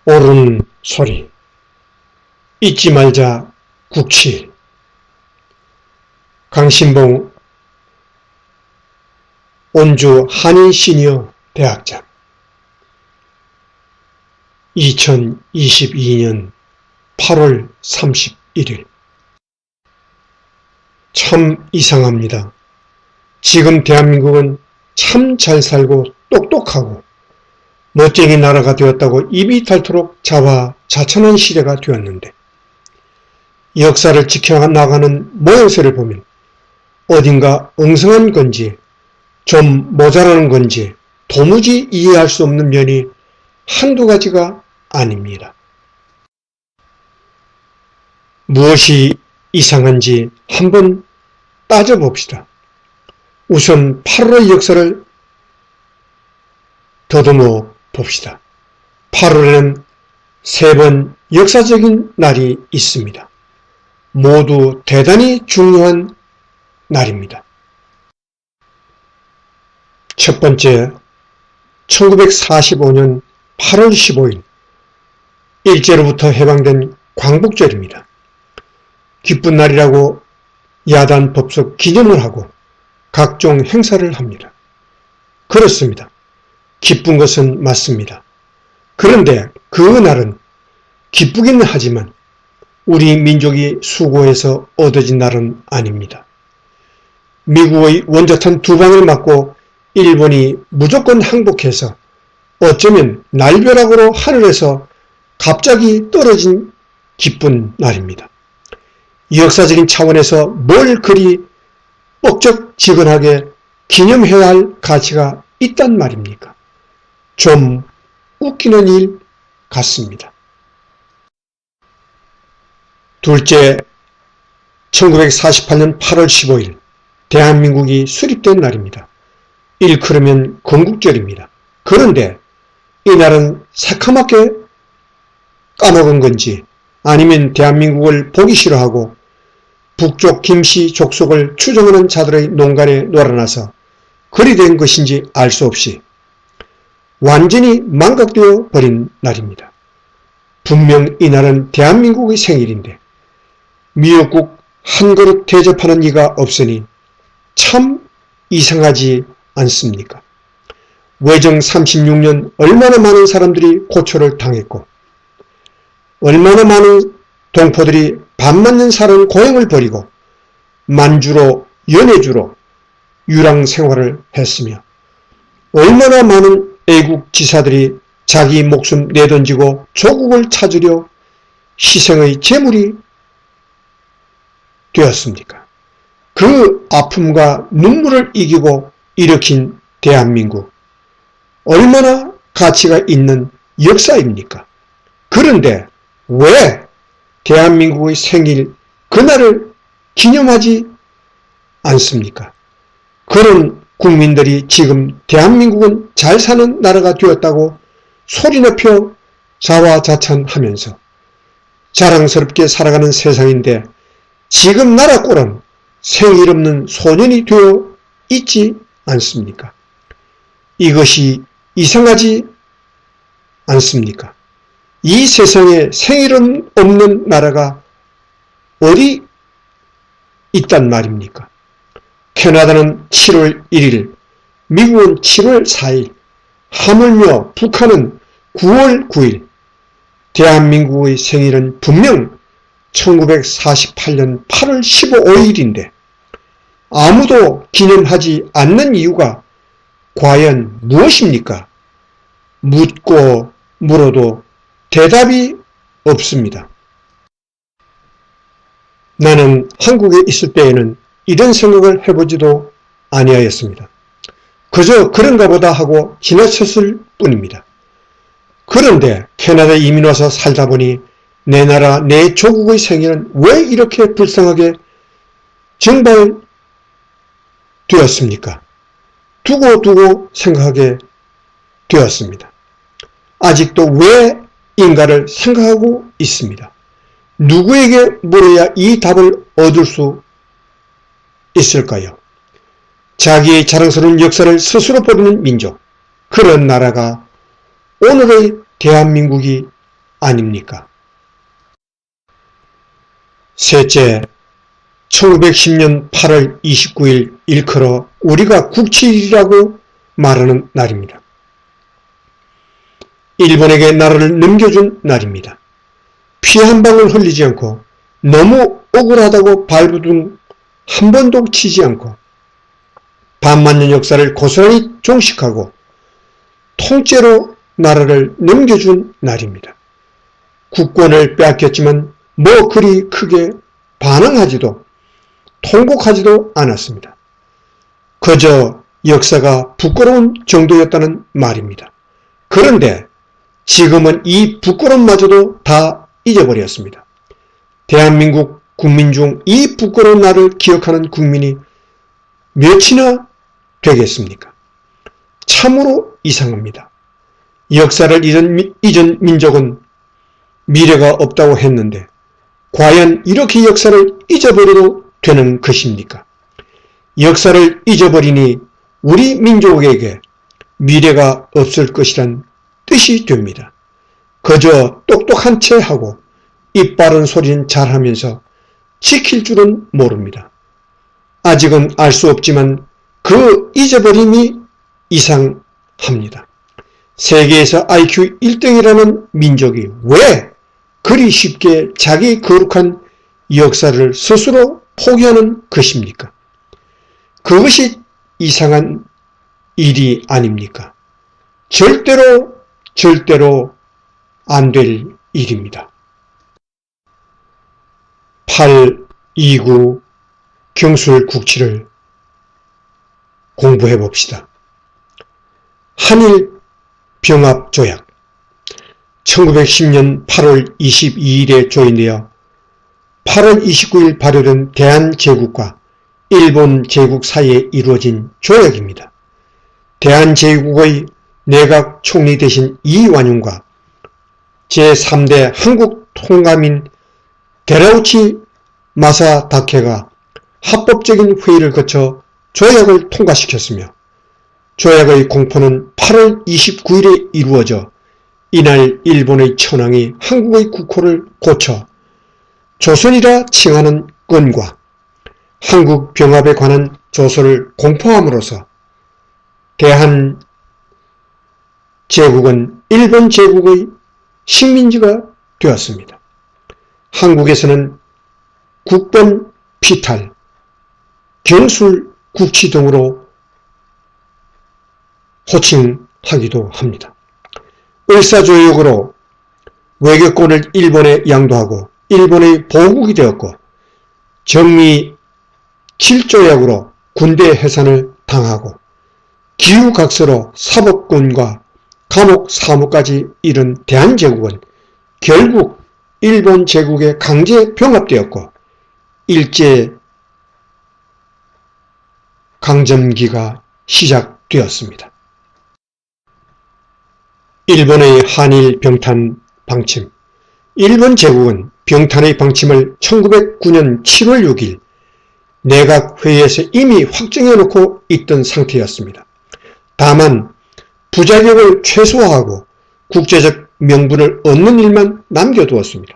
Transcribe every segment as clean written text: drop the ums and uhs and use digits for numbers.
옳은 소리, 잊지 말자 국치. 강신봉 온주 한인시니어 대학장 2022년 8월 31일. 참 이상합니다. 지금 대한민국은 참 잘 살고 똑똑하고 멋쟁이 나라가 되었다고 입이 닳도록 자화자찬한 시대가 되었는데 역사를 지켜나가는 모양새를 보면 어딘가 엉성한 건지 좀 모자라는 건지 도무지 이해할 수 없는 면이 한두 가지가 아닙니다. 무엇이 이상한지 한번 따져봅시다. 우선 8월의 역사를 더듬어 봅시다. 8월에는 3번 역사적인 날이 있습니다. 모두 대단히 중요한 날입니다. 첫 번째, 1945년 8월 15일 일제로부터 해방된 광복절입니다. 기쁜 날이라고 야단 법석 기념을 하고 각종 행사를 합니다. 그렇습니다. 기쁜 것은 맞습니다. 그런데 그 날은 기쁘기는 하지만 우리 민족이 수고해서 얻어진 날은 아닙니다. 미국의 원자탄 2방을 맞고 일본이 무조건 항복해서 어쩌면 날벼락으로 하늘에서 갑자기 떨어진 기쁜 날입니다. 역사적인 차원에서 뭘 그리 뻑적지근하게 기념해야 할 가치가 있단 말입니까? 좀 웃기는 일 같습니다. 둘째, 1948년 8월 15일 대한민국이 수립된 날입니다. 일컬으면 건국절입니다. 그런데 이날은 새카맣게 까먹은 건지 아니면 대한민국을 보기 싫어하고 북쪽 김씨 족속을 추종하는 자들의 농간에 놀아나서 그리 된 것인지 알 수 없이 완전히 망각되어 버린 날입니다. 분명 이날은 대한민국의 생일인데 미역국 한 그릇 대접하는 이가 없으니 참 이상하지 않습니까? 외정 36년 얼마나 많은 사람들이 고초를 당했고 얼마나 많은 동포들이 밥 맞는 사는 고향을 버리고 만주로 연해주로 유랑 생활을 했으며 얼마나 많은 애국 지사들이 자기 목숨 내던지고 조국을 찾으려 희생의 제물이 되었습니까? 그 아픔과 눈물을 이기고 일으킨 대한민국, 얼마나 가치가 있는 역사입니까? 그런데 왜 대한민국의 생일 그날을 기념하지 않습니까? 그런 국민들이 지금 대한민국은 잘 사는 나라가 되었다고 소리높여 자화자찬하면서 자랑스럽게 살아가는 세상인데 지금 나라 꼴은 생일 없는 소년이 되어 있지 않습니까? 이것이 이상하지 않습니까? 이 세상에 생일은 없는 나라가 어디 있단 말입니까? 캐나다는 7월 1일, 미국은 7월 4일, 하물며 북한은 9월 9일, 대한민국의 생일은 분명 1948년 8월 15일인데 아무도 기념하지 않는 이유가 과연 무엇입니까? 묻고 물어도 대답이 없습니다. 나는 한국에 있을 때에는 이런 생각을 해보지도 아니하였습니다. 그저 그런가 보다 하고 지나쳤을 뿐입니다. 그런데 캐나다에 이민 와서 살다 보니 내 나라, 내 조국의 생일은 왜 이렇게 불쌍하게 정발되었습니까? 두고 생각하게 되었습니다. 아직도 왜 인가를 생각하고 있습니다. 누구에게 물어야 이 답을 얻을 수 있을까요? 자기의 자랑스러운 역사를 스스로 버리는 민족, 그런 나라가 오늘의 대한민국이 아닙니까? 셋째, 1910년 8월 29일 일컬어 우리가 국치일이라고 말하는 날입니다. 일본에게 나라를 넘겨준 날입니다. 피 한 방울 흘리지 않고 너무 억울하다고 발부둥 한 번도 치지 않고 반만년 역사를 고스란히 종식하고 통째로 나라를 넘겨준 날입니다. 국권을 빼앗겼지만 뭐 그리 크게 반항하지도 통곡하지도 않았습니다. 그저 역사가 부끄러운 정도였다는 말입니다. 그런데 지금은 이 부끄러움마저도 다 잊어버렸습니다. 대한민국 국민 중 이 부끄러운 날을 기억하는 국민이 몇이나 되겠습니까? 참으로 이상합니다. 역사를 잊은 민족은 미래가 없다고 했는데 과연 이렇게 역사를 잊어버려도 되는 것입니까? 역사를 잊어버리니 우리 민족에게 미래가 없을 것이란 뜻이 됩니다. 그저 똑똑한 채 하고 입 바른 소리는 잘하면서 지킬 줄은 모릅니다. 아직은 알 수 없지만 그 잊어버림이 이상합니다. 세계에서 IQ 1등이라는 민족이 왜 그리 쉽게 자기 거룩한 역사를 스스로 포기하는 것입니까? 그것이 이상한 일이 아닙니까? 절대로 안 될 일입니다. 829 경술국치를 공부해 봅시다. 한일 병합조약 1910년 8월 22일에 조인되어 8월 29일 발효된 대한제국과 일본 제국 사이에 이루어진 조약입니다. 대한제국의 내각 총리 대신 이완용과 제3대 한국 통감인 데라우치 마사다케가 합법적인 회의를 거쳐 조약을 통과시켰으며 조약의 공포는 8월 29일에 이루어져 이날 일본의 천황이 한국의 국호를 고쳐 조선이라 칭하는 건과 한국 병합에 관한 조서를 공포함으로써 대한 제국은 일본 제국의 식민지가 되었습니다. 한국에서는 국본 피탈, 경술 국치 등으로 호칭하기도 합니다. 을사조약으로 외교권을 일본에 양도하고 일본의 보국이 되었고 정미 7조약으로 군대 해산을 당하고 기후각서로 사법권과 감옥 사무까지 이른 대한제국은 결국 일본 제국에 강제 병합되었고 일제 강점기가 시작되었습니다. 일본의 한일 병탄 방침. 일본 제국은 병탄의 방침을 1909년 7월 6일 내각회의에서 이미 확정해 놓고 있던 상태였습니다. 다만 부작용을 최소화하고 국제적 명분을 얻는 일만 남겨두었습니다.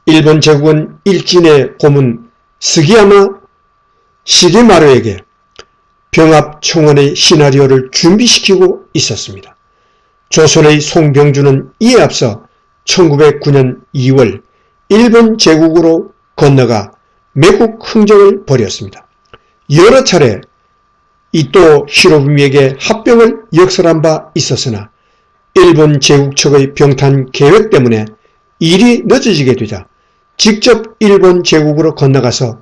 일본 제국은 일진의 고문 스기야마 시게마루에게 병합청원의 시나리오를 준비시키고 있었습니다. 조선의 송병주는 이에 앞서 1909년 2월 일본 제국으로 건너가 매국 흥정을 벌였습니다. 여러 차례 이토 히로부미에게 합병을 역설한 바 있었으나 일본 제국 측의 병탄 계획 때문에 일이 늦어지게 되자 직접 일본 제국으로 건너가서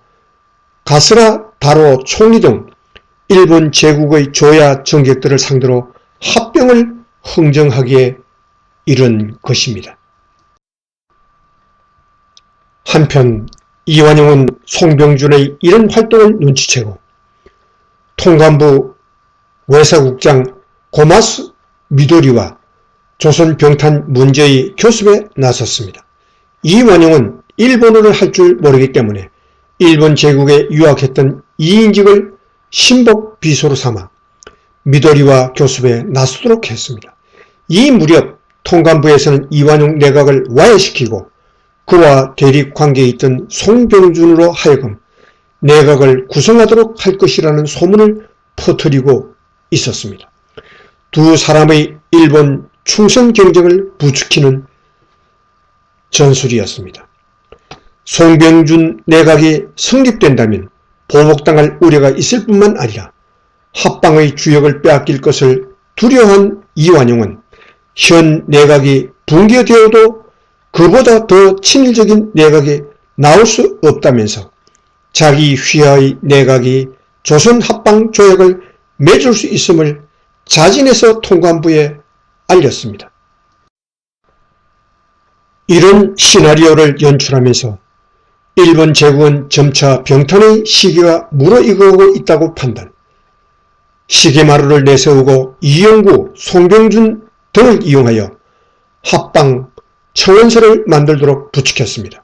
가스라 다로 총리 등 일본 제국의 조야 정객들을 상대로 합병을 흥정하기에 이른 것입니다. 한편 이완용은 송병준의 이런 활동을 눈치채고 통감부 외사국장 고마스 미도리와 조선병탄 문제의 교섭에 나섰습니다. 이완용은 일본어를 할 줄 모르기 때문에 일본 제국에 유학했던 이인직을 신복 비서로 삼아 미도리와 교섭에 나서도록 했습니다. 이 무렵 통감부에서는 이완용 내각을 와해시키고 그와 대립관계에 있던 송병준으로 하여금 내각을 구성하도록 할 것이라는 소문을 퍼뜨리고 있었습니다. 두 사람의 일본 충성 경쟁을 부추기는 전술이었습니다. 송병준 내각이 성립된다면 보복당할 우려가 있을 뿐만 아니라 합방의 주역을 빼앗길 것을 두려워한 이완용은 현 내각이 붕괴되어도 그보다 더 친일적인 내각이 나올 수 없다면서 자기 휘하의 내각이 조선 합방 조약을 맺을 수 있음을 자진해서 통감부에 알렸습니다. 이런 시나리오를 연출하면서 일본 제국은 점차 병탄의 시기가 무르익어가고 있다고 판단, 시계마루를 내세우고 이영구, 송병준 등을 이용하여 합방 청원서를 만들도록 부추겼습니다.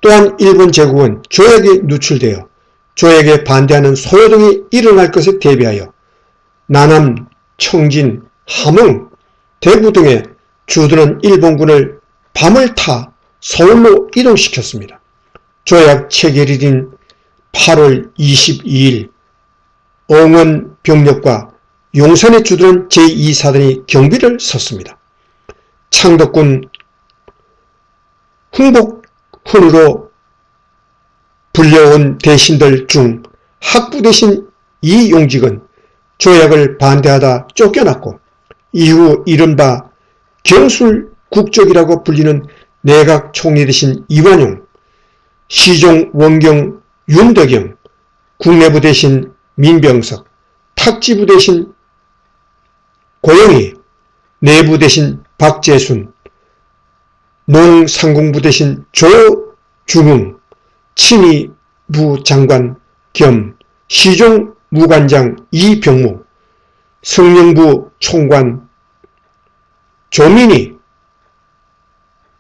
또한 일본 제국은 조약에 누출되어 조약에 반대하는 소요동이 일어날 것에 대비하여 나남, 청진, 함흥, 대구 등에 주둔한 일본군을 밤을 타 서울로 이동시켰습니다. 조약 체결일인 8월 22일 엉원 병력과 용산에 주둔한 제2사단이 경비를 섰습니다. 창덕군 흥복훈으로 불려온 대신들 중 학부 대신 이용직은 조약을 반대하다 쫓겨났고 이후 이른바 경술국적이라고 불리는 내각 총리 대신 이완용, 시종 원경 윤덕영, 국내부 대신 민병석, 탁지부 대신 고영희, 내부 대신 박재순, 농상공부 대신 조중흥, 친위부 장관 겸 시종 무관장 이병무, 성령부 총관 조민희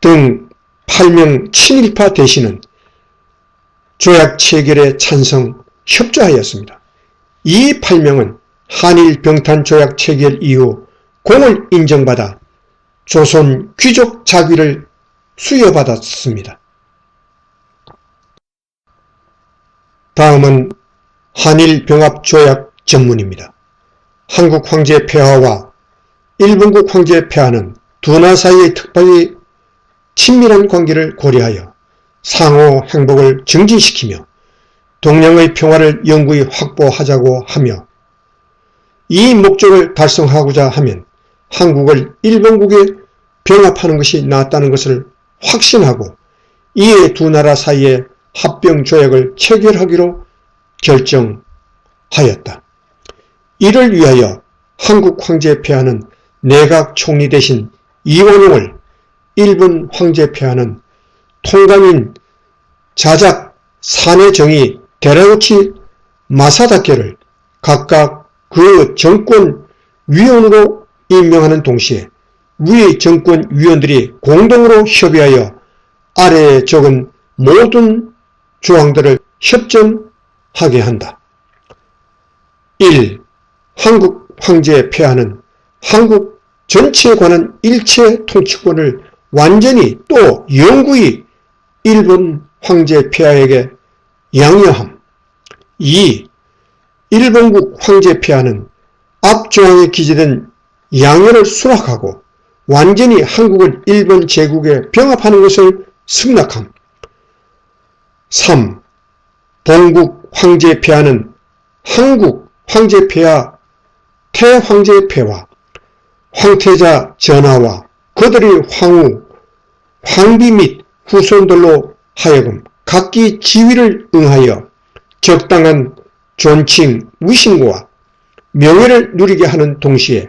등 8명 친일파 대신은 조약 체결에 찬성 협조하였습니다. 이 8명은 한일 병탄 조약 체결 이후 공을 인정받아 조선 귀족 자귀를 수여받았습니다. 다음은 한일 병합 조약 전문입니다. 한국 황제 폐하와 일본국 황제 폐하는 두 나라 사이의 특별히 친밀한 관계를 고려하여 상호 행복을 증진시키며 동양의 평화를 영구히 확보하자고 하며 이 목적을 달성하고자 하면 한국을 일본국에 병합하는 것이 낫다는 것을 확신하고 이에 두 나라 사이의 합병조약을 체결하기로 결정하였다. 이를 위하여 한국 황제 폐하는 내각 총리 대신 이완용을, 일본 황제 폐하는 통감인 자작 사내정의 데라우치 마사다케를 각각 그 정권 위원으로 임명하는 동시에 위 정권 위원들이 공동으로 협의하여 아래에 적은 모든 조항들을 협정하게 한다. 1. 한국 황제 폐하는 한국 전체에 관한 일체 통치권을 완전히 또 영구히 일본 황제 폐하에게 양여함. 2. 일본국 황제 폐하는 앞 조항에 기재된 양해를 수락하고 완전히 한국을 일본 제국에 병합하는 것을 승낙함. 3. 본국 황제 폐하는 한국 황제 폐하 태황제 폐와 황태자 전하와 그들의 황후, 황비 및 후손들로 하여금 각기 지위를 응하여 적당한 존칭, 위신과 명예를 누리게 하는 동시에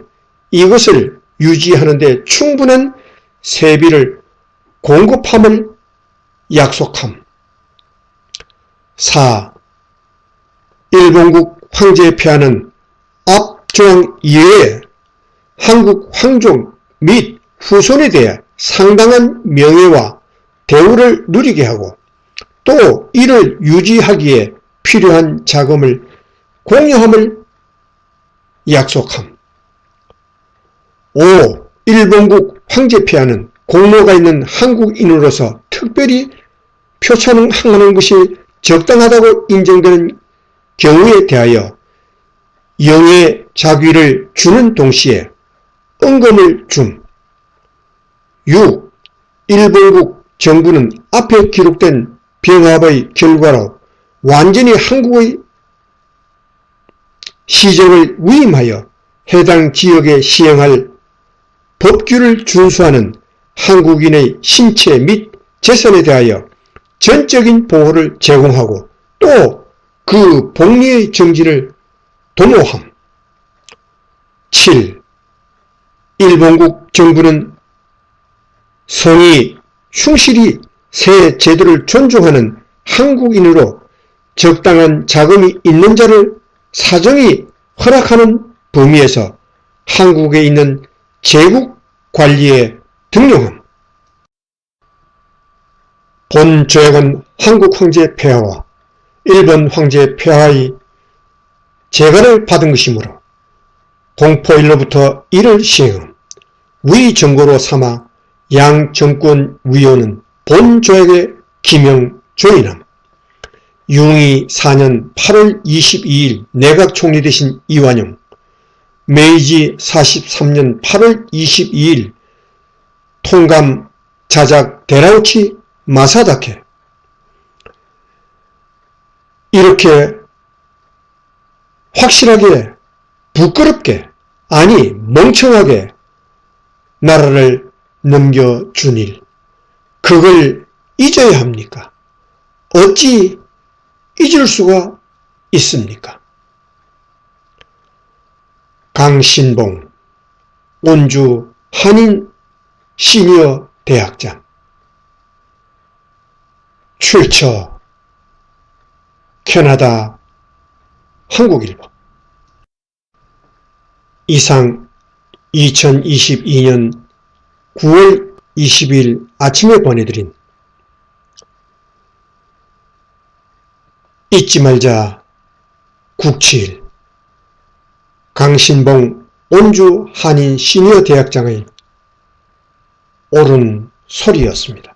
이것을 유지하는 데 충분한 세비를 공급함을 약속함. 4. 일본국 황제 폐하는 앞 조항 이외에 한국 황족 및 후손에 대해 상당한 명예와 대우를 누리게 하고 또 이를 유지하기에 필요한 자금을 공여함을 약속함. 5. 일본국 황제 폐하는 공로가 있는 한국인으로서 특별히 표창하는 것이 적당하다고 인정되는 경우에 대하여 영예 자귀를 주는 동시에 은검을 줌. 6. 일본국 정부는 앞에 기록된 병합의 결과로 완전히 한국의 시정을 위임하여 해당 지역에 시행할 법규를 준수하는 한국인의 신체 및 재산에 대하여 전적인 보호를 제공하고 또 그 복리의 정지를 도모함. 7. 일본국 정부는 성이 충실히 새 제도를 존중하는 한국인으로 적당한 자금이 있는 자를 사정이 허락하는 범위에서 한국에 있는 제국 관리에 등용함. 본 조약은 한국 황제 폐하와 일본 황제 폐하의 재가를 받은 것이므로 공포일로부터 이를 시행함. 위 정고로 삼아 양 정권 위원은 본 조약에 기명 조인함. 융이 4년 8월 22일 내각 총리 되신 이완용, 메이지 43년 8월 22일 통감 자작 데라우치 마사다케. 이렇게 확실하게 부끄럽게 아니 멍청하게 나라를 넘겨준 일, 그걸 잊어야 합니까? 어찌 잊을 수가 있습니까? 강신봉 온주 한인 시니어 대학장. 출처 캐나다 한국일보. 이상 2022년 9월 20일 아침에 보내드린 잊지 말자 국칠 강신봉 온주 한인 시니어 대학장의 옳은 소리였습니다.